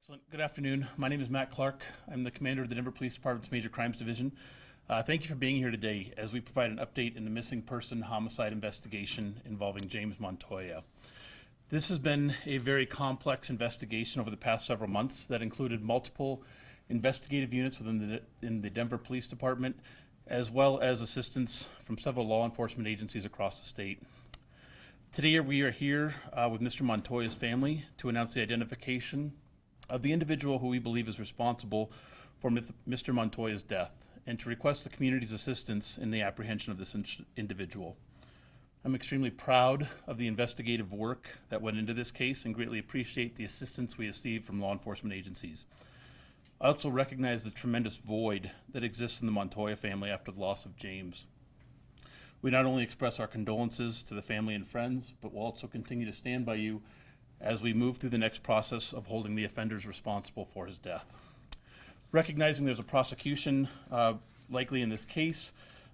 Excellent. Good afternoon. My name is Matt Clark. I'm the commander of the Denver Police Department's Major Crimes Division. Thank you for being here today as we provide an update in the missing person homicide investigation involving James Montoya. This has been a very complex investigation over the past several months that included multiple investigative units within the Denver Police Department, as well as assistance from several law enforcement agencies across the state. Today we are here with Mr. Montoya's family to announce the identification of the individual who we believe is responsible for Mr. Montoya's death, and to request the community's assistance in the apprehension of this individual. I'm extremely proud of the investigative work that went into this case and greatly appreciate the assistance we received from law enforcement agencies. I also recognize the tremendous void that exists in the Montoya family after the loss of James. We not only express our condolences to the family and friends, but we'll also continue to stand by you as we move through the next process of holding the offenders responsible for his death. Recognizing there's a prosecution likely in this case,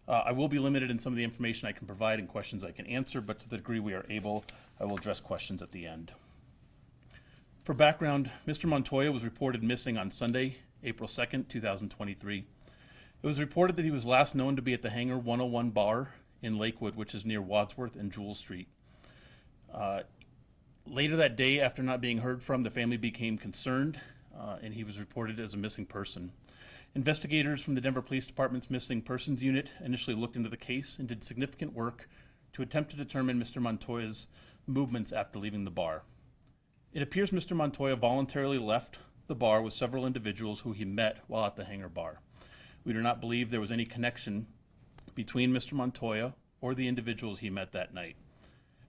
I will be limited in some of the information I can provide and questions I can answer, but to the degree we are able, I will address questions at the end. For background, Mr. Montoya was reported missing on Sunday, April 2nd, 2023. It was reported that he was last known to be at the Hangar 101 bar in Lakewood, which is near Wadsworth and Jewell Street. Later that day, after not being heard from, the family became concerned, and he was reported as a missing person. Investigators from the Denver Police Department's Missing Persons Unit initially looked into the case and did significant work to attempt to determine Mr. Montoya's movements after leaving the bar. It appears Mr. Montoya voluntarily left the bar with several individuals who he met while at the Hangar bar. We do not believe there was any connection between Mr. Montoya or the individuals he met that night.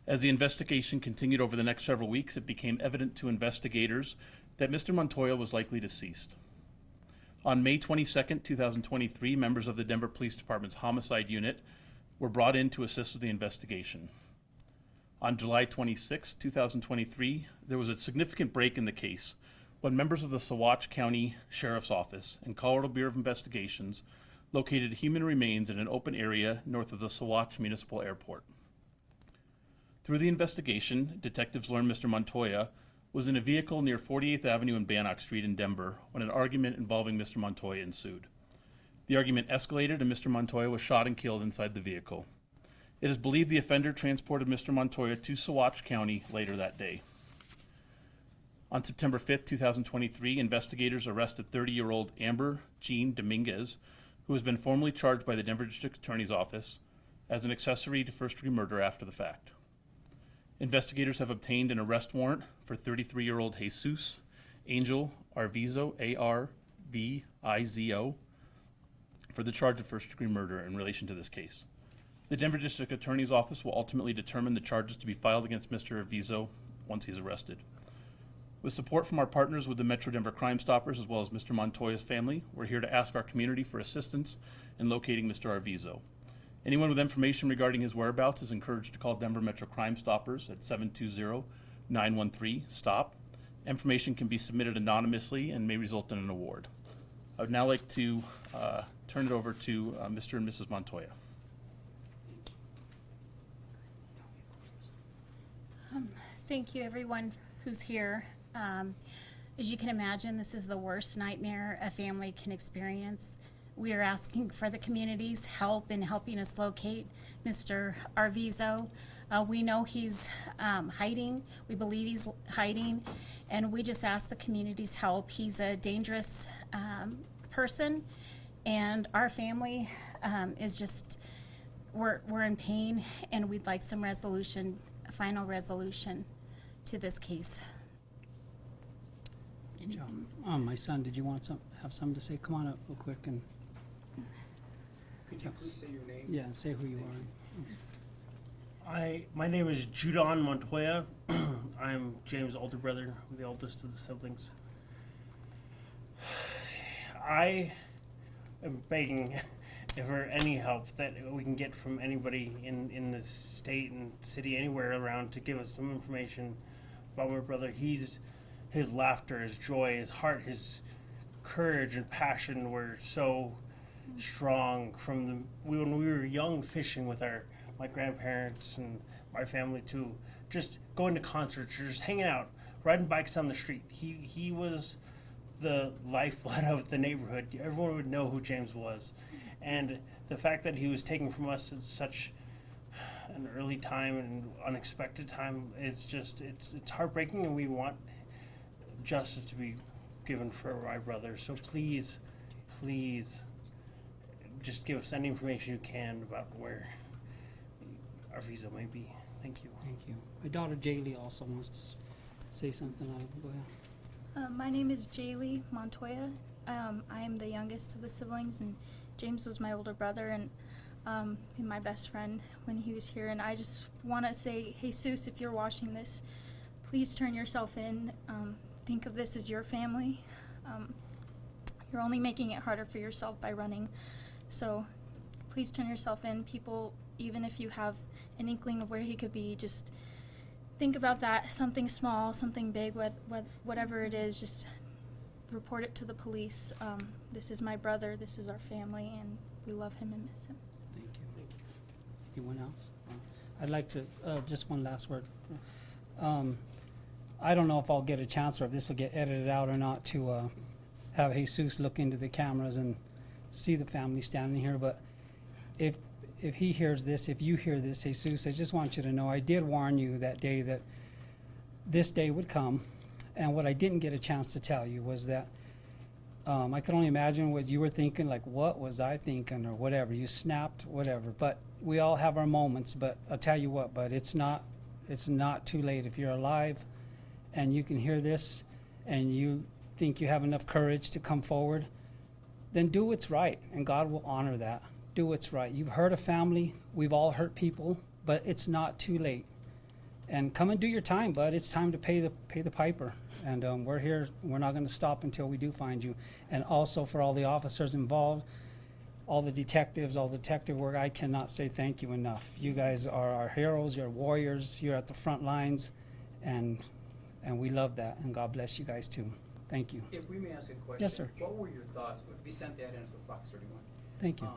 As the investigation continued over the next several weeks, it became evident to investigators that Mr. Montoya was likely deceased. On May 22nd, 2023, members of the Denver Police Department's Homicide Unit were brought in to assist with the investigation. On July 26, 2023, there was a significant break in the case when members of the Saguache County Sheriff's Office and Colorado Bureau of Investigations located human remains in an open area north of the Saguache Municipal Airport. Through the investigation, detectives learned Mr. Montoya was in a vehicle near 48th Avenue and Bannock Street in Denver when an argument involving Mr. Montoya ensued. The argument escalated and Mr. Montoya was shot and killed inside the vehicle. It is believed the offender transported Mr. Montoya to Saguache County later that day. On September 5th, 2023, investigators arrested 30-year-old Amber Jean Dominguez, who has been formally charged by the Denver District Attorney's Office as an accessory to first-degree murder after the fact. Investigators have obtained an arrest warrant for 33-year-old Jesus Angel Arvizo, A-R-V-I-Z-O, for the charge of first-degree murder in relation to this case. The Denver District Attorney's Office will ultimately determine the charges to be filed against Mr. Arvizo once he's arrested. With support from our partners with the Metro Denver Crime Stoppers as well as Mr. Montoya's family, we're here to ask our community for assistance in locating Mr. Arvizo. Anyone with information regarding his whereabouts is encouraged to call Denver Metro Crime Stoppers at 720-913-STOP. Information can be submitted anonymously and may result in an award. I would now like to turn it over to Mr. and Mrs. Montoya. Thank you, everyone who's here. As you can imagine, this is the worst nightmare a family can experience. We are asking for the community's help in helping us locate Mr. Arvizo. We know he's hiding. We believe he's hiding, and we just ask the community's help. He's a dangerous person, and our family is just, we're in pain, and we'd like some resolution, a final resolution to this case. My son, did you want have something to say? Come on up real quick and. Could you please say your name? Yeah, say who you are. My name is Judon Montoya. I'm James' older brother, the oldest of the siblings. I am begging for any help that we can get from anybody in the state and city, anywhere around, to give us some information about my brother. His laughter, his joy, his heart, his courage and passion were so strong from when we were young, fishing with my grandparents and my family too, just going to concerts or just hanging out, riding bikes on the street. He was the lifeblood of the neighborhood. Everyone would know who James was. And the fact that he was taken from us at such an early time and unexpected time, it's heartbreaking, and we want justice to be given for my brother. So please, just give us any information you can about where our visa may be. Thank you. Thank you. My daughter Jaylee also wants to say something. Go ahead. My name is James Montoya. I am the youngest of the siblings, and James was my older brother and my best friend when he was here. And I just want to say, Jesus, if you're watching this, please turn yourself in. Think of this as your family. You're only making it harder for yourself by running. So please turn yourself in. People, even if you have an inkling of where he could be, just think about that. Something small, something big, whatever it is, just report it to the police. This is my brother, this is our family, and we love him and miss him. Thank you. Anyone else? I'd like to, just one last word. I don't know if I'll get a chance or if this will get edited out or not to have Jesus look into the cameras and see the family standing here, but if he hears this, if you hear this, Jesus, I just want you to know I did warn you that day that this day would come, and what I didn't get a chance to tell you was that I could only imagine what you were thinking, like what was I thinking or whatever. You snapped, whatever. But we all have our moments, but I'll tell you what, but it's not too late. If you're alive and you can hear this and you think you have enough courage to come forward, then do what's right, and God will honor that. Do what's right. You've hurt a family. We've all hurt people, but it's not too late. And come and do your time, bud. It's time to pay the piper. And we're here. We're not going to stop until we do find you. And also for all the officers involved, all the detectives, all the detective work, I cannot say thank you enough. You guys are our heroes. You're warriors. You're at the front lines, and we love that. And God bless you guys too. Thank you. If we may ask a question. Yes, sir. What were your thoughts? Vicente Adams with Fox 31. Thank you.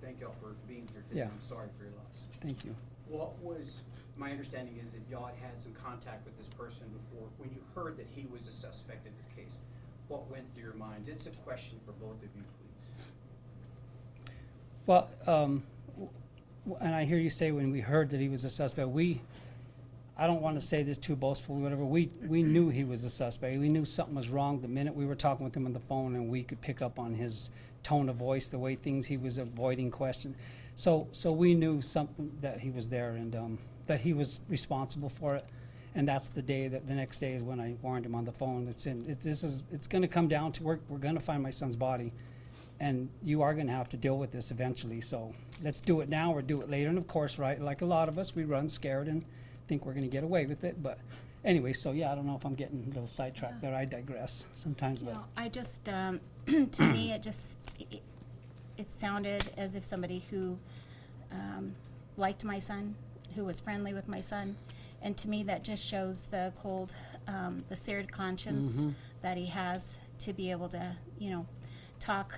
Thank y'all for being here today. Yeah. I'm sorry for your loss. Thank you. What was, my understanding is that y'all had some contact with this person before. When you heard that he was a suspect in this case, what went through your minds? It's a question for both of you, please. Well, and I hear you say when we heard that he was a suspect, I don't want to say this too boastfully, whatever, we knew he was a suspect. We knew something was wrong the minute we were talking with him on the phone, and we could pick up on his tone of voice, the way he was avoiding questions. So we knew something, that he was there, and that he was responsible for it. And that's the next day is when I warned him on the phone. It's going to come down to we're going to find my son's body, and you are going to have to deal with this eventually. So let's do it now or do it later. And of course, right, like a lot of us, we run scared and think we're going to get away with it. But anyway, so yeah, I don't know if I'm getting a little sidetracked there. I digress sometimes. But No, I just, to me, it sounded as if somebody who liked my son, who was friendly with my son, and to me that just shows the cold, the seared conscience that he has to be able to, talk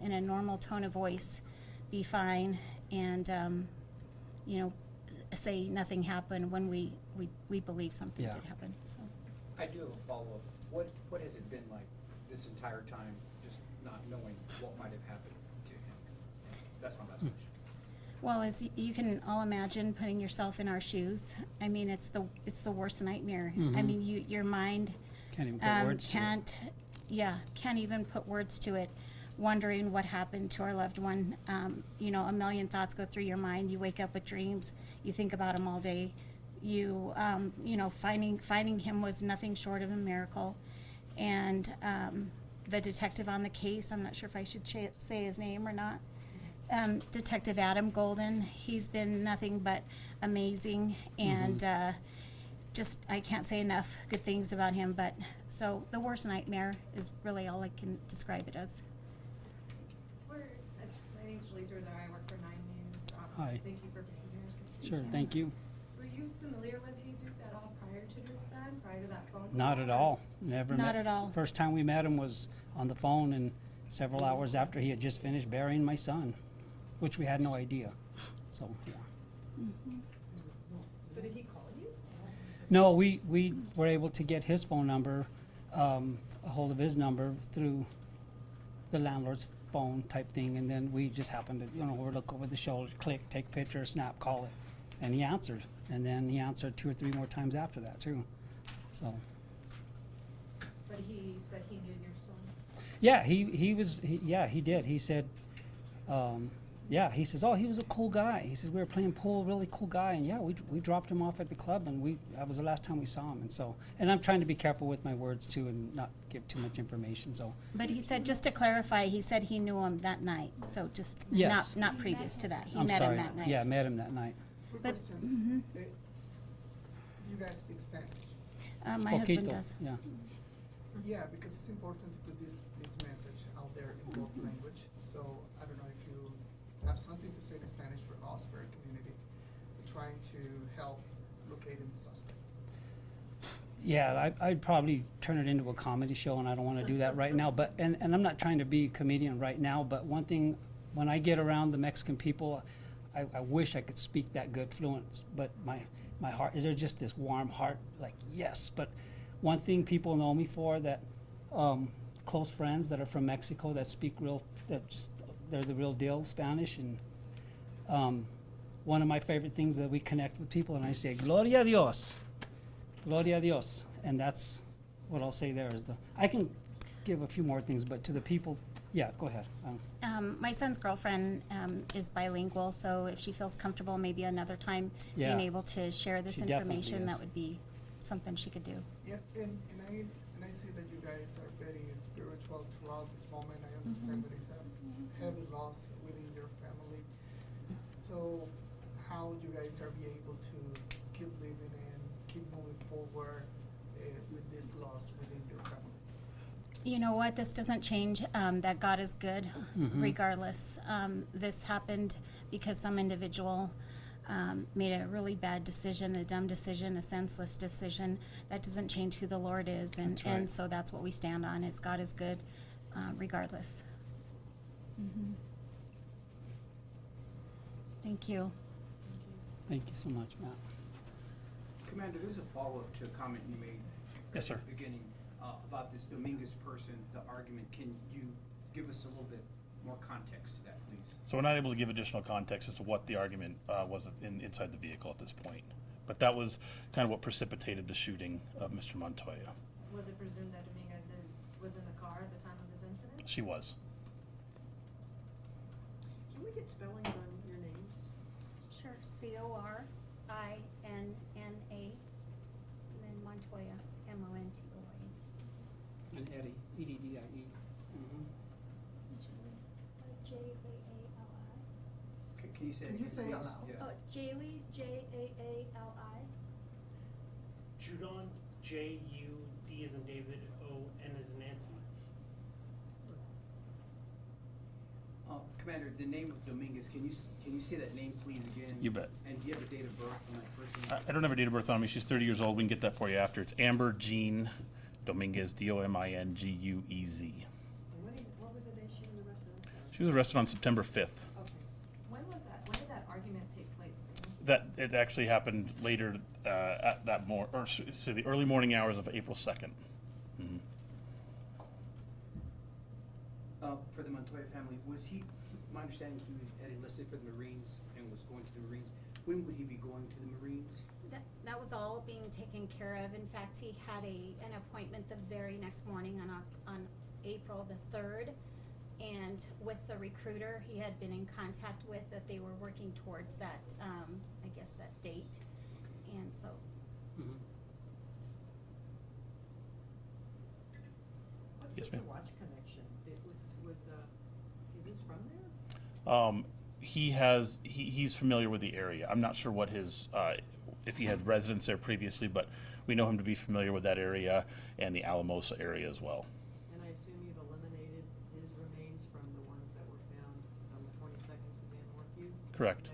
in a normal tone of voice, be fine, and say nothing happened when we believe something Yeah. did happen. So. I do have a follow-up. What has it been like this entire time, just not knowing what might have happened to him? That's my last question. Well, as you can all imagine, putting yourself in our shoes, I mean, it's the worst nightmare. I mean, your mind can't even put words to it. can't even put words to it. Wondering what happened to our loved one. A million thoughts go through your mind. You wake up with dreams. You think about him all day. Finding him was nothing short of a miracle. And the detective on the case, I'm not sure if I should say his name or not. Detective Adam Golden, he's been nothing but amazing, and I can't say enough good things about him. But so the worst nightmare is really all I can describe it as. My name's Jalisa Rosario. I work for 9 News. Hi. Thank you for being here. Sure, thank you. Were you familiar with Jesus at all prior to this then? Prior to that phone call? Not at all. Never Not met. at all. First time we met him was on the phone, and several hours after he had just finished burying my son, which we had no idea. So, yeah. So did he call you? No, we were able to get his phone number a hold of his number through the landlord's phone type thing, and then we just happened to, look over the shoulder, click, take a picture, snap, call it, and he answered. And then he answered 2 or 3 more times after that too. So, But he said he knew your son. yeah, he did. He said, he says, oh, he was a cool guy. He says, we were playing pool, really cool guy, and yeah, we dropped him off at the club, and that was the last time we saw him. And I'm trying to be careful with my words too, and not give too much information. So, But he said, just to clarify, he said he knew him that night, so just Yes. not previous to that. He I'm met sorry. him that night. Yeah, met him that night. Quick But- question. You guys speak Spanish? My husband Poquito, does. yeah. Yeah, because it's important to put this message out there in both language. So I don't know if you have something to say in Spanish for us, for our community, trying to help locating the suspect. Yeah, I'd probably turn it into a comedy show, and I don't want to do that right now. But and I'm not trying to be a comedian right now. But one thing, when I get around the Mexican people, I wish I could speak that good fluent. But my heart is there just this warm heart, like yes. But one thing people know me for, that close friends that are from Mexico that speak they're the real deal Spanish. And one of my favorite things that we connect with people, and I say Gloria a Dios. Gloria a Dios. And that's what I'll say there. I can give a few more things, but to the people, yeah, go ahead. My son's girlfriend is bilingual, so if she feels comfortable, maybe another time Yeah. being able to share this She definitely information, is. that would be something she could do. Yeah, and I see that you guys are very spiritual throughout this moment. I understand that it's a heavy loss within your family. So how you guys are be able to keep living and keep moving forward with this loss within your family? You know what? This doesn't change that God is good, regardless. This happened because some individual made a really bad decision, a dumb decision, a senseless decision. That doesn't change who the Lord is, and, That's right. and so that's what we stand on: is God is good, regardless. Thank you. Thank you so much, Matt. Commander, there's a follow-up to a comment you made Yes, sir. at the beginning about this Dominguez person, the argument. Can you give us a little bit more context to that, please? So we're not able to give additional context as to what the argument was inside the vehicle at this point. But that was kind of what precipitated the shooting of Mr. Montoya. Was it presumed that Dominguez was in the car at the time of this incident? She was. Can we get spelling on your names? Sure. Corina, and then Montoya, Montoya. And Eddie, E-D-D-I-E. J-A-A-L-I. Can you say it Can you again, say it please? aloud? Yeah. Oh, Jaylee, J-A-A-L-I. Judon, J-U-D as in David, O-N as in Nancy. Commander, the name of Dominguez, can you say that name please again? You bet. And do you have a date of birth on that person? I don't have her date of birth on me. She's 30 years old. We can get that for you after. It's Amber Jean Dominguez, Dominguez. And what was the day she was arrested? I'm sorry. She was arrested on September 5th. Okay. When was that? When did that argument take place? That it actually happened later at that the early morning hours of April 2nd. Mhm. For the Montoya family, was he, my understanding, he had enlisted for the Marines and was going to the Marines. When would he be going to the Marines? That was all being taken care of. In fact, he had an appointment the very next morning on April the 3rd. And with the recruiter he had been in contact with, that they were working towards that, I guess, that date. And so, Mm-hmm. What's Yes, the ma'am. Saguache connection? Was Jesus from there? He's familiar with the area. I'm not sure what his if he had residence there previously, but we know him to be familiar with that area and the Alamosa area as well. And I assume you've eliminated his remains from the ones that were found on the 22nd Suzanne Morphew? Correct.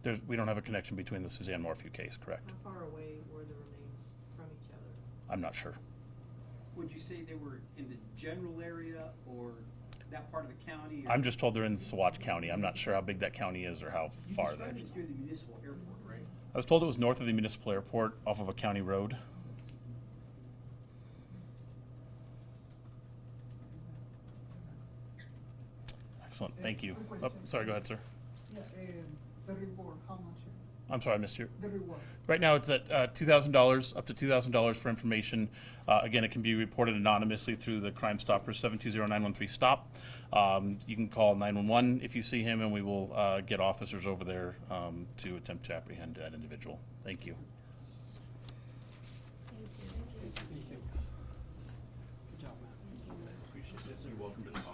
Connection? We don't have a connection between the Suzanne Morphew case, correct? How far away were the remains from each other? I'm not sure. Would you say they were in the general area or that part of the county? Or I'm just told they're in Saguache County. I'm not sure how big that county is or how far that described is. it near the municipal airport, right? I was told it was north of the municipal airport off of a county road. Excellent, thank you. Quick Oh, question. sorry, go ahead, sir. Yeah, the reward, how much is I'm sorry, I missed you. the reward? Right now, it's at $2,000, up to $2,000 for information. Again, it can be reported anonymously through the Crime Stopper 720-913-STOP. You can call 911 if you see him, and we will get officers over there to attempt to apprehend that individual. Thank you. Good job, man. Appreciate it. You're welcome to talk.